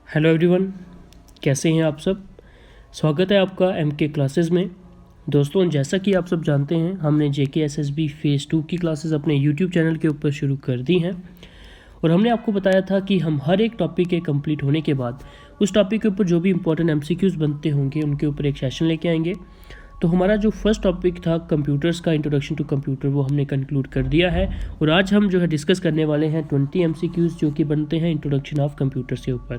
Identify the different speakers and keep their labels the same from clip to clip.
Speaker 1: Hello everyone, कैसे हैं आप सब। स्वागत है आपका एमके क्लासेस में। दोस्तों, जैसा कि आप सब जानते हैं, हमने जेके एसएसबी फेज़ 2 की क्लासेस अपने यूट्यूब चैनल के ऊपर शुरू कर दी हैं और हमने आपको बताया था कि हम हर एक टॉपिक के कंप्लीट होने के बाद उस टॉपिक के ऊपर जो भी इंपॉर्टेंट एमसीक्यूज़ बनते होंगे उनके ऊपर एक सेशन लेके आएंगे। तो हमारा जो फर्स्ट टॉपिक था कंप्यूटर्स का, इंट्रोडक्शन टू कंप्यूटर, वो हमने कंक्लूड कर दिया है और आज हम जो है डिस्कस करने वाले हैं 20 एमसीक्यूज़ जो कि बनते हैं इंट्रोडक्शन ऑफ कंप्यूटर्स के ऊपर।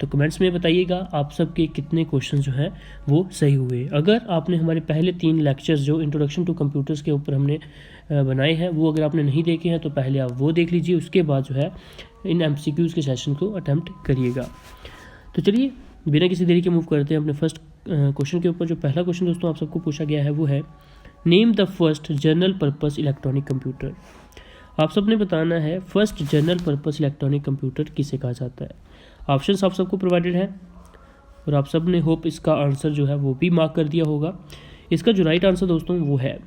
Speaker 1: तो कमेंट्स में बताइएगा आप सबके कितने क्वेश्चन जो हैं वो सही हुए। अगर आपने हमारे पहले 3 लेक्चर्स जो इंट्रोडक्शन टू कंप्यूटर्स के ऊपर हमने बनाए हैं वो अगर आपने नहीं देखे हैं तो पहले आप वो देख लीजिए, उसके बाद जो है इन एमसीक्यूज़ के सेशन को अटैम्प्ट करिएगा। तो चलिए बिना किसी देरी के मूव करते हैं अपने फर्स्ट क्वेश्चन के ऊपर। जो पहला क्वेश्चन दोस्तों आप सबको पूछा गया है वो है, name the first general purpose electronic computer. आप सब ने बताना है first general purpose electronic computer किसे कहा जाता है। ऑप्शंस आप सबको प्रोवाइडेड है और आप सब ने होप इसका आंसर जो है वो भी मार्क कर दिया होगा। इसका जो राइट आंसर दोस्तों वो है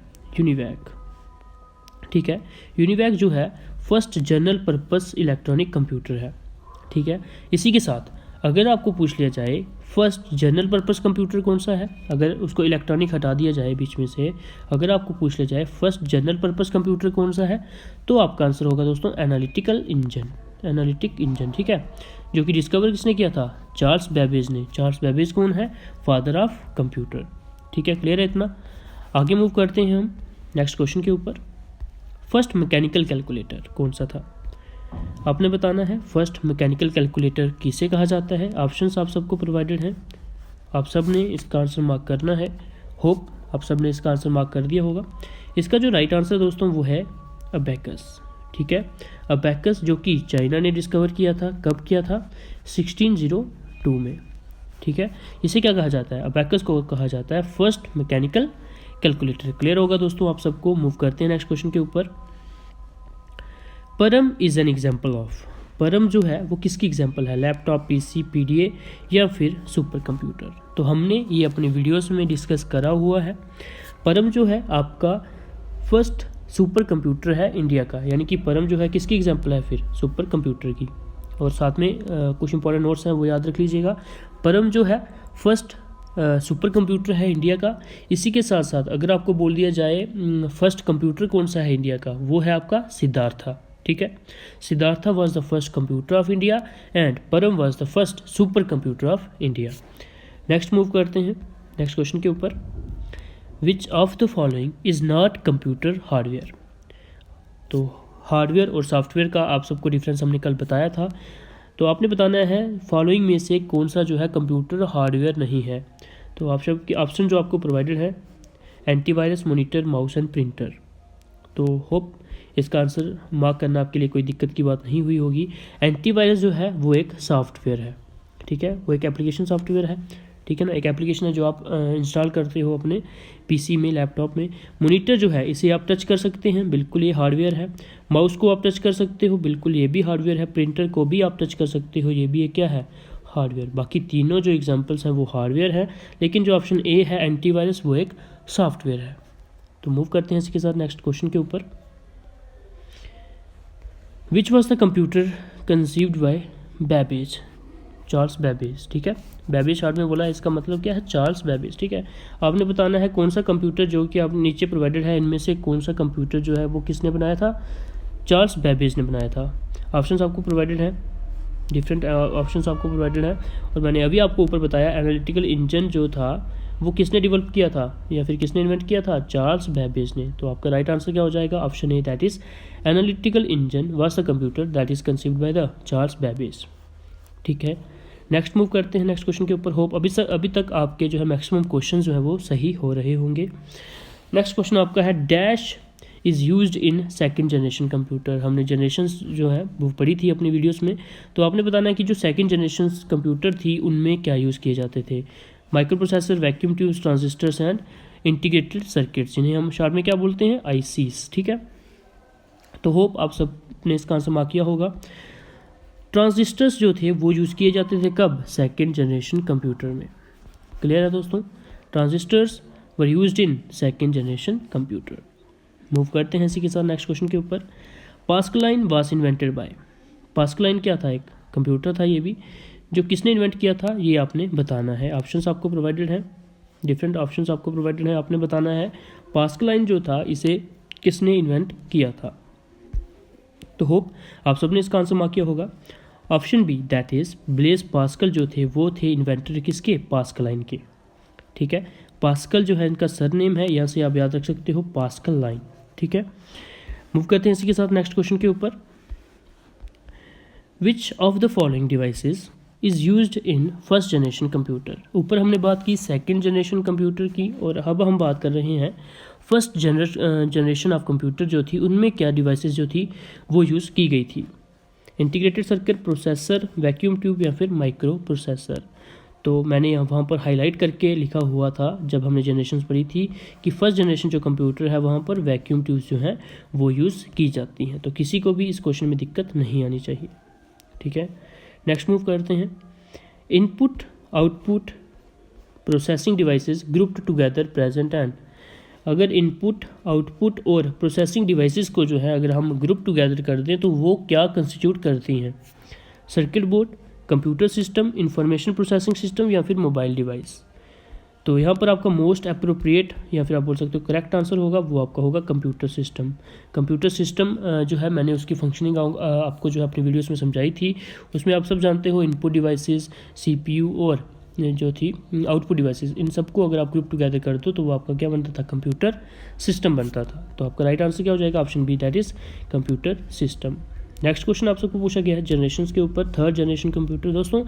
Speaker 1: यूनिवैक। ठीक है, यूनिवैक जो है first general purpose electronic computer है। ठीक है, इसी के साथ अगर आपको पूछ लिया जाए फर्स्ट जनरल पर्पस कंप्यूटर कौन सा है, अगर उसको इलेक्ट्रॉनिक हटा दिया जाए बीच में से, अगर आपको पूछ लिया जाए फर्स्ट जनरल पर्पस कंप्यूटर कौन सा है, तो आपका आंसर होगा दोस्तों एनालिटिकल इंजन, एनालिटिक इंजन। ठीक है, जो कि डिस्कवर किसने किया था, चार्ल्स बेबेज ने। चार्ल्स बेबेज कौन है, फादर ऑफ कंप्यूटर। ठीक है, क्लियर है इतना। आगे मूव करते हैं हम नेक्स्ट क्वेश्चन के ऊपर। फर्स्ट मैकेनिकल कैलकुलेटर कौन सा था, आपने बताना है फर्स्ट मैकेनिकल कैलकुलेटर किसे कहा जाता है। ऑप्शंस आप सबको प्रोवाइडेड हैं, आप सब ने इसका आंसर मार्क करना है। होप आप सब ने इसका आंसर मार्क कर दिया होगा। इसका जो राइट आंसर दोस्तों वो है अबैकस। ठीक है, अबैकस जो कि चाइना ने डिस्कवर किया था, कब किया था, 1602 में। ठीक है, इसे क्या कहा जाता है, अबैकस को कहा जाता है फर्स्ट मैकेनिकल कैलकुलेटर। क्लियर होगा दोस्तों आप सबको। मूव करते हैं नेक्स्ट क्वेश्चन के ऊपर। परम इज़ एन एग्जाम्पल ऑफ, परम जो है वो किसकी एग्जाम्पल है, लैपटॉप, पीसी, पीडीए या फिर सुपर कंप्यूटर। तो हमने ये अपने वीडियोस में डिस्कस करा हुआ है। परम जो है आपका फर्स्ट सुपर कंप्यूटर है इंडिया का, यानी कि परम जो है किसकी एग्जाम्पल है, फिर सुपर कंप्यूटर की। और साथ में कुछ इंपॉर्टेंट नोट्स हैं वो याद रख लीजिएगा। परम जो है फर्स्ट सुपर कंप्यूटर है इंडिया का। इसी के साथ साथ अगर आपको बोल दिया जाए फर्स्ट कंप्यूटर कौन सा है इंडिया का, वो है आपका सिद्धार्था। ठीक है, Siddhartha was the first computer of India and Param was the first super computer of India. Next move करते हैं नेक्स्ट क्वेश्चन के ऊपर। Which of the following is not computer hardware. तो हार्डवेयर और सॉफ्टवेयर का आप सबको डिफरेंस हमने कल बताया था। तो आपने बताना है फॉलोइंग में से कौन सा जो है कंप्यूटर हार्डवेयर नहीं है। तो आप सबके ऑप्शन जो आपको प्रोवाइडेड है, antivirus, monitor, mouse and printer. तो होप इसका आंसर मार्क करना आपके लिए कोई दिक्कत की बात नहीं हुई होगी। एंटीवायरस जो है वो एक सॉफ्टवेयर है। ठीक है, वो एक एप्लीकेशन सॉफ्टवेयर है। ठीक है ना, एक एप्लीकेशन है जो आप इंस्टॉल करते हो अपने पीसी में, लैपटॉप में। मॉनिटर जो है इसे आप टच कर सकते हैं, बिल्कुल ये हार्डवेयर है। माउस को आप टच कर सकते हो, बिल्कुल ये भी हार्डवेयर है। प्रिंटर को भी आप टच कर सकते हो, ये भी एक क्या है, हार्डवेयर। बाकी तीनों जो एग्जाम्पल्स हैं वो हार्डवेयर है, लेकिन जो ऑप्शन ए है एंटीवायरस वो एक सॉफ्टवेयर है। तो मूव करते हैं इसके साथ नेक्स्ट क्वेश्चन के ऊपर। Which was the computer conceived bye Babbage, Charles Babbage. ठीक है, बेबेज शॉर्ट में बोला है, इसका मतलब क्या है, चार्ल्स बेबेज। ठीक है, आपने बताना है कौन सा कंप्यूटर जो कि आप नीचे प्रोवाइडेड है इनमें से कौन सा कंप्यूटर जो है वो किसने बनाया था, चार्ल्स बेबेज ने बनाया था। ऑप्शंस आपको प्रोवाइडेड है, डिफरेंट ऑप्शंस आपको प्रोवाइडेड है। और मैंने अभी आपको ऊपर बताया एनालिटिकल इंजन जो था वो किसने डेवलप किया था या फिर किसने इन्वेंट किया था, चार्ल्स बेबेज ने। तो आपका राइट आंसर क्या हो जाएगा, option A, that is analytical engine was the computer that is conceived by the Charles Babbage. ठीक है, नेक्स्ट मूव करते हैं नेक्स्ट क्वेश्चन के ऊपर। होप अभी तक आपके जो है मैक्सिमम क्वेश्चन जो है वो सही हो रहे होंगे। नेक्स्ट क्वेश्चन आपका है, dash is used in second generation computer. हमने जनरेशन्स जो है वो पढ़ी थी अपनी वीडियोस में। तो आपने बताना है कि जो सेकंड जनरेशन कंप्यूटर थी उनमें क्या यूज़ किए जाते थे, micro processor, vacuum tubes, transistors and integrated circuits, जिन्हें हम शॉर्ट में क्या बोलते हैं, आईसीस। ठीक है, तो होप आप सब ने इसका आंसर मार्क किया होगा। ट्रांजिस्टर्स जो थे वो यूज़ किए जाते थे कब, सेकंड जनरेशन कंप्यूटर में। क्लियर है दोस्तों, transistors were used in second generation computer. Move करते हैं इसी के साथ नेक्स्ट क्वेश्चन के ऊपर। Pascal line was invented by, pascal line क्या था, एक कंप्यूटर था ये भी, जो किसने इन्वेंट किया था ये आपने बताना है। ऑप्शंस आपको प्रोवाइडेड हैं, डिफरेंट ऑप्शंस आपको प्रोवाइडेड हैं, आपने बताना है पास्कल जो था इसे किसने इन्वेंट किया था। तो होप आप सबने इसका आंसर मार्क किया होगा। Option B that is Blaise Pascal जो थे वो थे इन्वेंटर किसके, पास्कल के। ठीक है, पास्कल जो है इनका सरनेम है, यहाँ से आप याद रख सकते हो पास्कल। ठीक है, मूव करते हैं इसी के साथ नेक्स्ट क्वेश्चन के ऊपर। Which of the following devices is used in first generation computer. ऊपर हमने बात की सेकेंड जनरेशन कंप्यूटर की, और अब हम बात कर रहे हैं फर्स्ट जनरेशन ऑफ कंप्यूटर जो थी उनमें क्या डिवाइसेस जो थी वो यूज़ की गई थी। Integrated circuit, processor, vacuum tube या फिर माइक्रो प्रोसेसर। तो मैंने वहाँ पर हाईलाइट करके लिखा हुआ था जब हमने जनरेशन पढ़ी थी कि फर्स्ट जनरेशन जो कंप्यूटर है वहाँ पर वैक्यूम ट्यूब्स जो हैं वो यूज़ की जाती हैं। तो किसी को भी इस क्वेश्चन में दिक्कत नहीं आनी चाहिए। ठीक है, नेक्स्ट मूव करते हैं। Input output processing devices grouped together present and. अगर इनपुट आउटपुट और प्रोसेसिंग डिवाइसेस को जो है अगर हम ग्रुप टुगेदर कर दें तो वो क्या कंस्टिट्यूट करती हैं। Circuit board, computer system, information processing system या फिर मोबाइल डिवाइस। तो यहाँ पर आपका मोस्ट अप्रोप्रिएट या फिर आप बोल सकते हो करेक्ट आंसर होगा वो आपका होगा कंप्यूटर सिस्टम। कंप्यूटर सिस्टम जो है मैंने उसकी फंक्शनिंग आपको जो है अपनी वीडियोस में समझाई थी। उसमें आप सब जानते हो इनपुट डिवाइसेस, सीपीयू और जो थी आउटपुट डिवाइसेस, इन सबको अगर आप ग्रुप टुगेदर कर दो तो वो आपका क्या बनता था, कंप्यूटर सिस्टम बनता था। तो आपका राइट आंसर क्या हो जाएगा, option B that is computer system. Next question आप सबको पूछा गया है जनरेशन के ऊपर। थर्ड जनरेशन कंप्यूटर दोस्तों,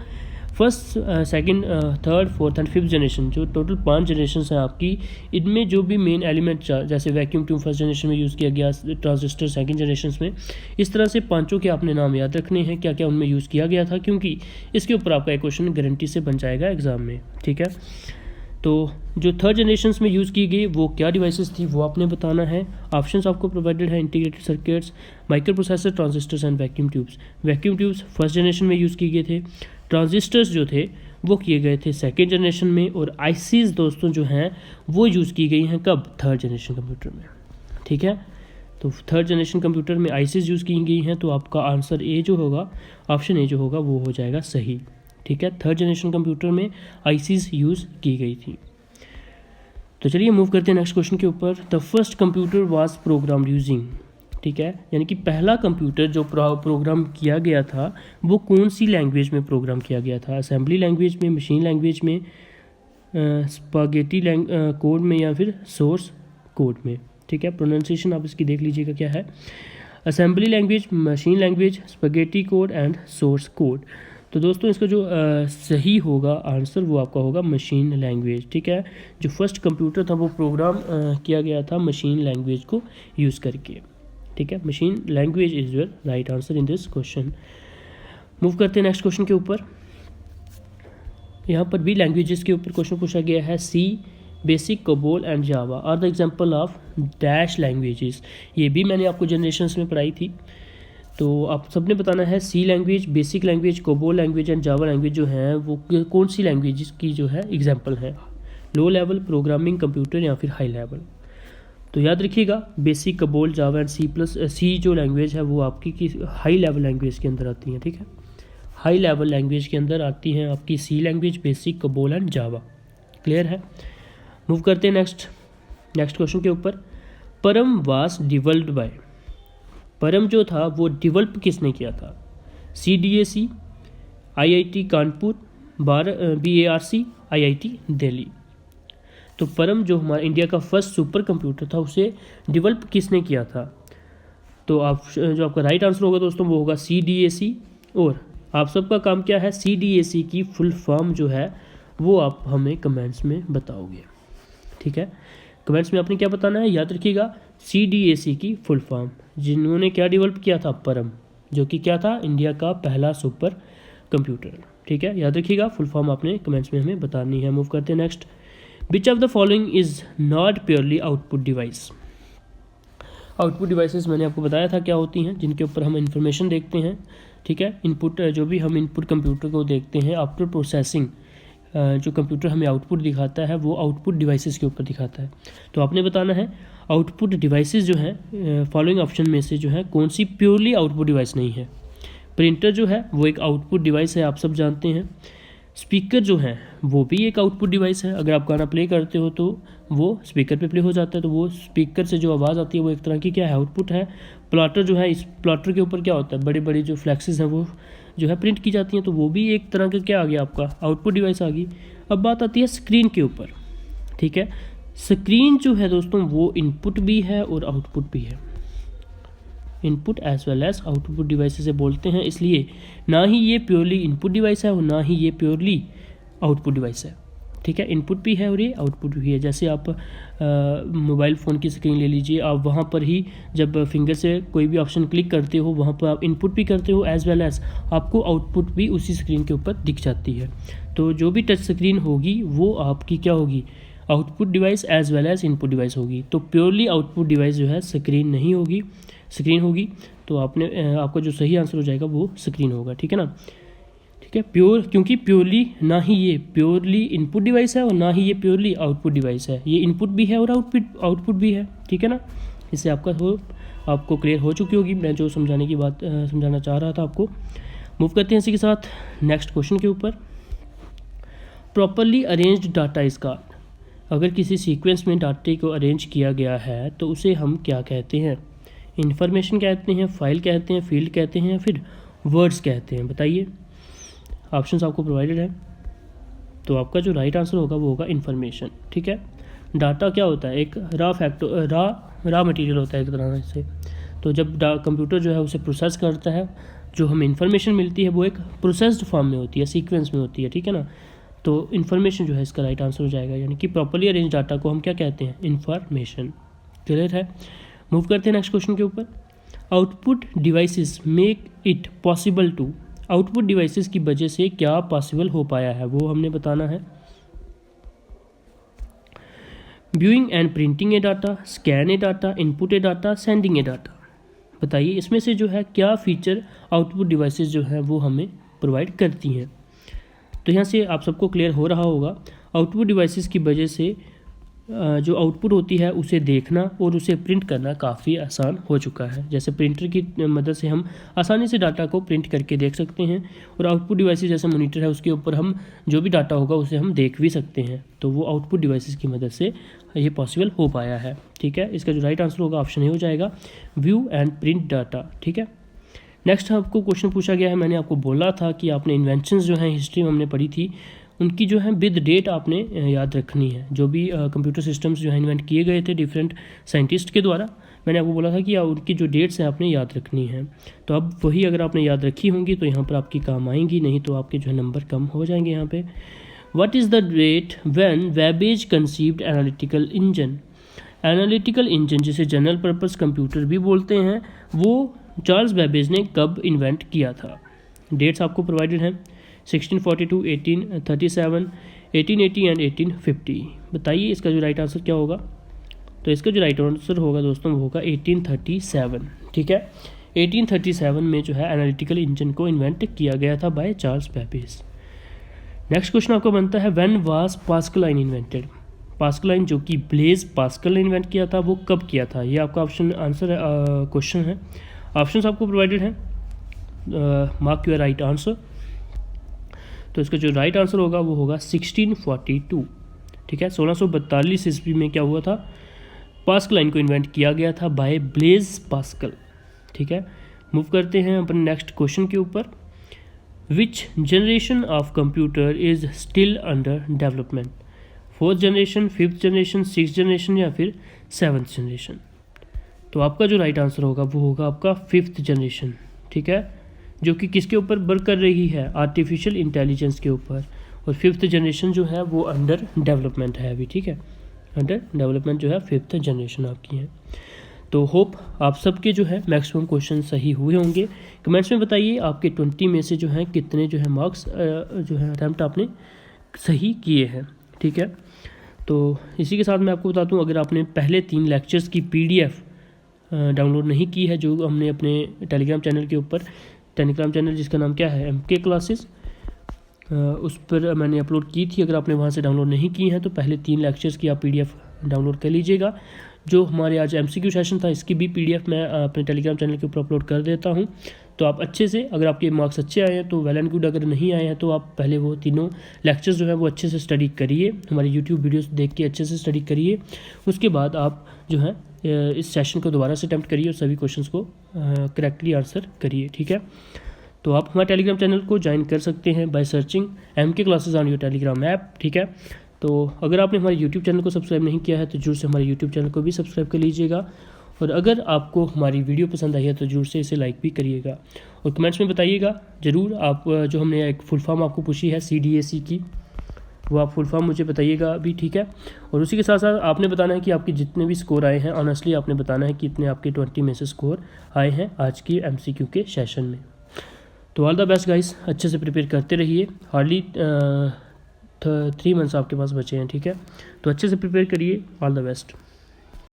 Speaker 1: first, second, third, fourth and fifth generation जो टोटल 5 जनरेशन हैं आपकी, इनमें जो भी मेन एलिमेंट जैसे वैक्यूम ट्यूब फर्स्ट जनरेशन में यूज़ किया गया, ट्रांजिस्टर सेकंड जनरेशन में, इस तरह से पांचों के आपने नाम याद रखने हैं क्या क्या उनमें यूज़ किया गया था, क्योंकि इसके ऊपर आपका एक क्वेश्चन गारंटी से बन जाएगा एग्जाम में। ठीक है, तो जो थर्ड जनरेशन में यूज़ की गई वो क्या डिवाइसेस थी वो आपने बताना है। ऑप्शंस आपको प्रोवाइडेड है integrated circuits, micro processor, transistors and vacuum tubes. Vacuum tubes first generation में यूज़ किए गए थे, ट्रांजिस्टर्स जो थे वो किए गए थे सेकेंड जनरेशन में, और आईसीज दोस्तों जो हैं वो यूज़ की गई हैं कब, थर्ड जनरेशन कंप्यूटर में। ठीक है, तो थर्ड जनरेशन कंप्यूटर में आईसीज यूज़ की गई हैं, तो आपका आंसर ए जो होगा, ऑप्शन ए जो होगा वो हो जाएगा सही। ठीक है, थर्ड जनरेशन कंप्यूटर में आईसीज यूज़ की गई थी। तो चलिए मूव करते हैं नेक्स्ट क्वेश्चन के ऊपर। The first computer was program using. ठीक है, यानी कि पहला कंप्यूटर जो प्रोग्राम किया गया था वो कौन सी लैंग्वेज में प्रोग्राम किया गया था, असेंबली लैंग्वेज में, मशीन लैंग्वेज में, स्पागेटी कोड में या फिर सोर्स कोड में। ठीक है, प्रोनाउंसिएशन आप इसकी देख लीजिएगा क्या है, assembly language, machine language, spaghetti code and source code. तो दोस्तों इसका जो सही होगा आंसर वो आपका होगा मशीन लैंग्वेज। ठीक है, जो फर्स्ट कंप्यूटर था वो प्रोग्राम किया गया था मशीन लैंग्वेज को यूज़ करके। ठीक है, machine language is your right answer in this question. Move करते हैं नेक्स्ट क्वेश्चन के ऊपर। यहाँ पर भी लैंग्वेजेस के ऊपर क्वेश्चन पूछा गया है। C, BASIC, COBOL and Java are the example of dash languages. ये भी मैंने आपको जनरेशन्स में पढ़ाई थी। तो आप सबने बताना है C language, BASIC language, COBOL language and Java language जो है वो कौन सी लैंग्वेज की जो है एग्जाम्पल है, लो लेवल प्रोग्रामिंग कंप्यूटर या फिर हाई लेवल। तो याद रखिएगा बेसिक, कोबोल, जावा एंड सी जो लैंग्वेज है वो आपकी हाई लेवल लैंग्वेज के अंदर आती हैं। ठीक है, हाई लेवल लैंग्वेज के अंदर आती हैं आपकी C language, BASIC, COBOL and Java. Clear है, मूव करते हैं नेक्स्ट क्वेश्चन के ऊपर। परम वाज डिवेल्प्ड बाय। परम जो था वो डिवेल्प किसने किया था, CDAC, IIT Kanpur, BARC, IIT Delhi. तो परम जो हमारा इंडिया का फर्स्ट सुपर कंप्यूटर था उसे डिवेल्प किसने किया था। तो जो आपका राइट आंसर होगा दोस्तों वो होगा CDAC। और आप सबका काम क्या है, CDAC की फुल फॉर्म जो है वो आप हमें कमेंट्स में बताओगे। ठीक है, कमेंट्स में आपने क्या बताना है, याद रखिएगा CDAC की फुल फॉर्म, जिन्होंने क्या डेवलप किया था, परम, जो कि क्या था, इंडिया का पहला सुपर कंप्यूटर। ठीक है, याद रखिएगा फुल फॉर्म आपने कमेंट्स में हमें बतानी है। मूव करते हैं next. Which of the following is not purely output device. Output devices मैंने आपको बताया था क्या होती हैं, जिनके ऊपर हम इंफॉर्मेशन देखते हैं। ठीक है, इनपुट जो भी हम इनपुट कंप्यूटर को देखते हैं, आफ्टर प्रोसेसिंग जो कंप्यूटर हमें आउटपुट दिखाता है वो आउटपुट डिवाइसेस के ऊपर दिखाता है। तो आपने बताना है आउटपुट डिवाइसेस जो है फॉलोइंग ऑप्शन में से जो है कौन सी प्योरली आउटपुट डिवाइस नहीं है। प्रिंटर जो है वो एक आउटपुट डिवाइस है, आप सब जानते हैं। स्पीकर जो है वो भी एक आउटपुट डिवाइस है, अगर आप गाना प्ले करते हो तो वो स्पीकर पे प्ले हो जाता है, तो वो स्पीकर से जो आवाज़ आती है वो एक तरह की क्या है, आउटपुट है। प्लॉटर जो है, इस प्लॉटर के ऊपर क्या होता है, बड़ी बड़ी जो फ्लैक्सेस हैं वो जो है प्रिंट की जाती हैं, तो वो भी एक तरह का क्या आ गया आपका, आउटपुट डिवाइस आ गई। अब बात आती है स्क्रीन के ऊपर, ठीक है। स्क्रीन जो है दोस्तों वो इनपुट भी है और आउटपुट भी है, input as well as output device से बोलते हैं, इसलिए ना ही ये प्योरली इनपुट डिवाइस है और ना ही ये प्योरली आउटपुट डिवाइस है, ठीक है। इनपुट भी है और ये आउटपुट भी है। जैसे आप मोबाइल फ़ोन की स्क्रीन ले लीजिए, आप वहाँ पर ही जब फिंगर से कोई भी ऑप्शन क्लिक करते हो वहाँ पर आप इनपुट भी करते हो एज वेल एज आपको आउटपुट भी उसी स्क्रीन के ऊपर दिख जाती है। तो जो भी टच स्क्रीन होगी वो आपकी क्या होगी, output device as well as input device होगी। तो प्योरली आउटपुट डिवाइस जो है स्क्रीन नहीं होगी, स्क्रीन होगी। तो आपका जो सही आंसर हो जाएगा वो स्क्रीन होगा, ठीक है ना, ठीक है। क्योंकि प्योरली ना ही ये प्योरली इनपुट डिवाइस है और ना ही ये प्योरली आउटपुट डिवाइस है, ये इनपुट भी है और आउटपुट भी है, ठीक है ना। इससे आपको क्लियर हो चुकी होगी मैं जो समझाना चाह रहा था आपको। मूव करते हैं इसी के साथ नेक्स्ट क्वेश्चन के ऊपर। Properly arranged data is called, अगर किसी सीक्वेंस में डाटे को अरेंज किया गया है तो उसे हम क्या कहते हैं, इन्फॉर्मेशन कहते हैं, फाइल कहते हैं, फील्ड कहते हैं, फिर वर्ड्स कहते हैं, बताइए। ऑप्शंस आपको प्रोवाइडेड है, तो आपका जो राइट आंसर होगा वो होगा इन्फॉर्मेशन, ठीक है। डाटा क्या होता है, एक रॉ मटेरियल होता है एक तरह से। तो जब कंप्यूटर जो है उसे प्रोसेस करता है, जो हमें इन्फॉर्मेशन मिलती है वो एक प्रोसेस्ड फॉर्म में होती है, सीक्वेंस में होती है, ठीक है ना। तो इन्फॉर्मेशन जो है इसका राइट आंसर हो जाएगा, यानी कि प्रॉपर्ली अरेंज डाटा को हम क्या कहते हैं, इन्फॉर्मेशन। क्लियर है। मूव करते हैं नेक्स्ट क्वेश्चन के ऊपर। Output devices make it possible to, output devices की वजह से क्या पॉसिबल हो पाया है वो हमने बताना है। Viewing and printing A data, scan A data, input A data, sending A data, बताइए इसमें से जो है क्या फीचर आउटपुट डिवाइसेस जो है वो हमें प्रोवाइड करती हैं। तो यहाँ से आप सबको क्लियर हो रहा होगा, आउटपुट डिवाइसेस की वजह से जो आउटपुट होती है उसे देखना और उसे प्रिंट करना काफ़ी आसान हो चुका है। जैसे प्रिंटर की मदद से हम आसानी से डाटा को प्रिंट करके देख सकते हैं, और आउटपुट डिवाइसेस जैसे मॉनिटर है उसके ऊपर हम जो भी डाटा होगा उसे हम देख भी सकते हैं। तो वो आउटपुट डिवाइसेस की मदद से ये पॉसिबल हो पाया है, ठीक है। इसका जो राइट आंसर होगा ऑप्शन ए हो जाएगा, व्यू एंड प्रिंट डाटा, ठीक है। नेक्स्ट आपको क्वेश्चन पूछा गया है, मैंने आपको बोला था कि आपने इन्वेंशंस जो हैं हिस्ट्री में हमने पढ़ी थी उनकी जो है विद डेट आपने याद रखनी है। जो भी कंप्यूटर सिस्टम्स जो है इन्वेंट किए गए थे डिफरेंट साइंटिस्ट के द्वारा, मैंने आपको बोला था कि उनकी जो डेट्स हैं आपने याद रखनी है। तो अब वही अगर आपने याद रखी होंगी तो यहाँ पर आपकी काम आएंगी, नहीं तो आपके जो है नंबर कम हो जाएंगे यहाँ पे। What is the date when Babbage conceived analytical engine, analytical engine जिसे जनरल पर्पस कंप्यूटर भी बोलते हैं, वो चार्ल्स बेबेज ने कब इन्वेंट किया था। डेट्स आपको प्रोवाइडेड हैं 1642, 1837, 1880 एंड 1850, बताइए इसका जो राइट आंसर क्या होगा। तो इसका जो राइट आंसर होगा दोस्तों वो होगा 1837, ठीक है। 1837 में जो है एनालिटिकल इंजन को इन्वेंट किया गया था by Charles Babbage. Next question आपका बनता है, when was Pascaline invented, Pascaline जो कि ब्लेज पास्कल ने इन्वेंट किया था वो कब किया था, ये आपका ऑप्शन आंसर क्वेश्चन है। ऑप्शंस आपको प्रोवाइडेड हैं, मार्क योर राइट आंसर। तो इसका जो राइट आंसर होगा वो होगा 1642, ठीक है। 1642 ईस्वी में क्या हुआ था, पास्कलाइन को इन्वेंट किया गया था बाय ब्लेज पास्कल, ठीक है। मूव करते हैं अपने नेक्स्ट क्वेश्चन के ऊपर। विच generation of computer is still under development, 4th generation, 5th generation, 6th generation या फिर 7th जनरेशन। तो आपका जो राइट आंसर होगा वो होगा आपका 5th जनरेशन, ठीक है, जो कि किसके ऊपर वर्क कर रही है, आर्टिफिशियल इंटेलिजेंस के ऊपर। और 5th जनरेशन जो है वो अंडर डेवलपमेंट है अभी, ठीक है, अंडर डेवलपमेंट जो है 5th जनरेशन आपकी है। तो होप आप सबके जो है मैक्सिमम क्वेश्चन सही हुए होंगे। कमेंट्स में बताइए आपके 20 में से जो है कितने जो है मार्क्स जो है अटैम्प्ट आपने सही किए हैं, ठीक है। तो इसी के साथ मैं आपको बता दूं, अगर आपने पहले 3 लेक्चर्स की PDF डाउनलोड नहीं की है जो हमने अपने टेलीग्राम चैनल के ऊपर, टेलीग्राम चैनल जिसका नाम क्या है MK क्लासेस, उस पर मैंने अपलोड की थी। अगर आपने वहाँ से डाउनलोड नहीं की हैं तो पहले 3 लेक्चर्स की आप PDF डाउनलोड कर लीजिएगा। जो हमारे आज MCQ सेशन था इसकी भी PDF मैं अपने टेलीग्राम चैनल के ऊपर अपलोड कर देता हूँ। तो आप अच्छे से, अगर आपके मार्क्स अच्छे आए हैं तो वेल एंड गुड, अगर नहीं आए हैं तो आप पहले वो तीनों लेक्चर्स जो है वो अच्छे से स्टडी करिए, हमारी यूट्यूब वीडियोस देख के अच्छे से स्टडी करिए। उसके बाद आप जो है इस सेशन को दोबारा से अटैम्प्ट करिए और सभी क्वेश्चंस को करेक्टली आंसर करिए, ठीक है। तो आप हमारे टेलीग्राम चैनल को ज्वाइन कर सकते हैं by searching MK classes on your Telegram app, ठीक है। तो अगर आपने हमारे यूट्यूब चैनल को सब्सक्राइब नहीं किया है तो जरूर से हमारे यूट्यूब चैनल को भी सब्सक्राइब कर लीजिएगा, और अगर आपको हमारी वीडियो पसंद आई है तो जरूर से इसे लाइक भी करिएगा और कमेंट्स में बताइएगा ज़रूर। आप जो हमने एक फुल फॉर्म आपको पूछी है CDAC की, वो आप फुल फॉर्म मुझे बताइएगा अभी, ठीक है। और उसी के साथ साथ आपने बताना है कि आपके जितने भी स्कोर आए हैं, ऑनेस्टली आपने बताना है कि इतने आपके 20 में से स्कोर आए हैं आज की MCQ के सेशन में। तो ऑल द बेस्ट गाइस, अच्छे से प्रिपेयर करते रहिए। हार्डली 3 मंथ्स आपके पास बचे हैं, ठीक है। तो अच्छे से प्रिपेयर करिए। All the best.